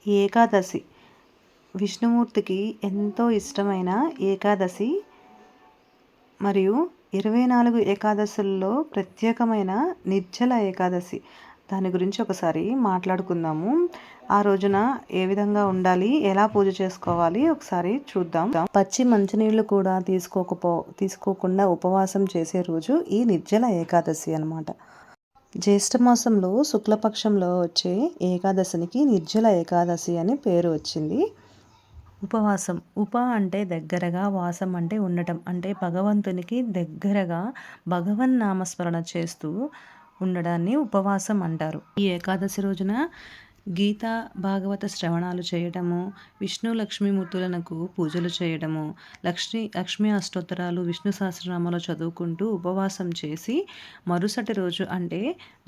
ఏకాదశి విష్ణుమూర్తికి ఎంతో ఇష్టమైన ఏకాదశి మరియు 24 ఏకాదశుల్లో ప్రత్యేకమైన నిర్జల ఏకాదశి. దాని గురించి ఒకసారి మాట్లాడుకుందాము. ఆ రోజున ఏ విధంగా ఉండాలి, ఎలా పూజ చేసుకోవాలి ఒకసారి చూద్దాం. పచ్చి మంచినీళ్ళు కూడా తీసుకోకుండా ఉపవాసం చేసే రోజు ఈ నిర్జల ఏకాదశి అన్నమాట. జ్యేష్ఠమాసంలో శుక్లపక్షంలో వచ్చే ఏకాదశినికి నిర్జల ఏకాదశి అని పేరు వచ్చింది. ఉపవాసం అంటే దగ్గరగా, వాసం అంటే ఉండటం, అంటే భగవంతునికి దగ్గరగా నామస్మరణ చేస్తూ ఉండడాన్ని ఉపవాసం అంటారు. ఈ ఏకాదశి రోజున గీతా భాగవత శ్రవణాలు చేయటము, విష్ణు లక్ష్మీమూర్తులకు పూజలు చేయడము, లక్ష్మీ అష్టోత్తరాలు, విష్ణు సహస్రనామాలు చదువుకుంటూ ఉపవాసం చేసి మరుసటి రోజు అంటే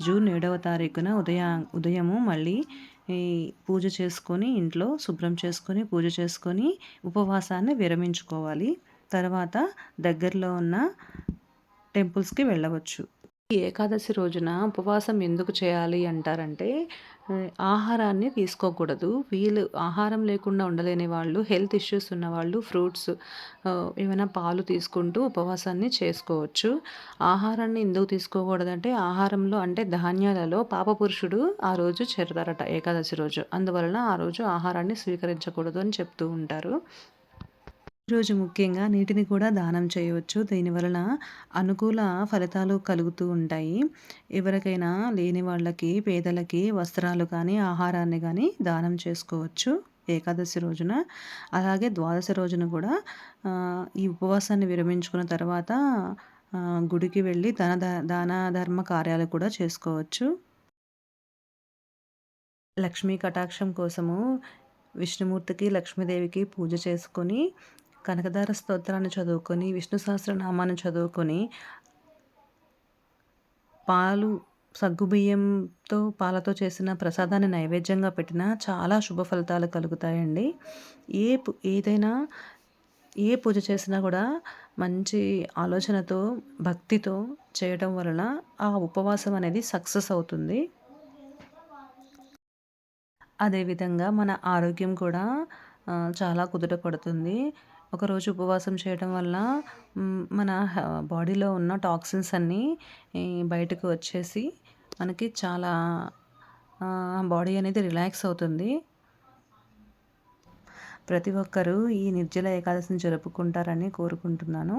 జూన్ 7వ తారీఖున ఉదయము మళ్ళీ ఈ పూజ చేసుకొని, ఇంట్లో శుభ్రం చేసుకొని, పూజ చేసుకొని ఉపవాసాన్ని విరమించుకోవాలి. తర్వాత దగ్గరలో ఉన్న టెంపుల్స్కి వెళ్ళవచ్చు. ఈ ఏకాదశి రోజున ఉపవాసం ఎందుకు చేయాలి అంటారంటే, ఆహారాన్ని తీసుకోకూడదు. ఆహారం లేకుండా ఉండలేని వాళ్ళు, హెల్త్ ఇష్యూస్ ఉన్నవాళ్ళు ఫ్రూట్స్, ఏమైనా పాలు తీసుకుంటూ ఉపవాసాన్ని చేసుకోవచ్చు. ఆహారాన్ని ఎందుకు తీసుకోకూడదంటే, ఆహారంలో అంటే ధాన్యాలలో పాపపురుషుడు ఆ రోజు చేరతారట ఏకాదశి రోజు. అందువలన ఆ రోజు ఆహారాన్ని స్వీకరించకూడదు అని చెప్తూ ఉంటారు. ఈరోజు ముఖ్యంగా నీటిని కూడా దానం చేయవచ్చు. దీనివలన అనుకూల ఫలితాలు కలుగుతూ ఉంటాయి. ఎవరికైనా లేని వాళ్ళకి, పేదలకి వస్త్రాలు కానీ, ఆహారాన్ని కానీ దానం చేసుకోవచ్చు ఏకాదశి రోజున. అలాగే ద్వాదశి రోజున కూడా ఈ ఉపవాసాన్ని విరమించుకున్న తర్వాత గుడికి వెళ్ళి దాన ధర్మ కార్యాలు కూడా చేసుకోవచ్చు. లక్ష్మీ కటాక్షం కోసము విష్ణుమూర్తికి, లక్ష్మీదేవికి పూజ చేసుకొని, కనకదార స్తోత్రాన్ని చదువుకొని, విష్ణు సహస్రనామాన్ని చదువుకొని, సగ్గుబియ్యంతో పాలతో చేసిన ప్రసాదాన్ని నైవేద్యంగా పెట్టినా చాలా శుభ ఫలితాలు కలుగుతాయండి. ఏదైనా ఏ పూజ చేసినా కూడా మంచి ఆలోచనతో, భక్తితో చేయటం వలన ఆ ఉపవాసం అనేది సక్సెస్ అవుతుంది. అదేవిధంగా మన ఆరోగ్యం కూడా చాలా కుదుట పడుతుంది. ఒకరోజు ఉపవాసం చేయడం వల్ల మన బాడీలో ఉన్న టాక్సిన్స్ అన్నీ బయటకు వచ్చేసి మనకి చాలా బాడీ అనేది రిలాక్స్ అవుతుంది. ప్రతి ఒక్కరూ ఈ నిర్జల ఏకాదశిని జరుపుకుంటారని కోరుకుంటున్నాను.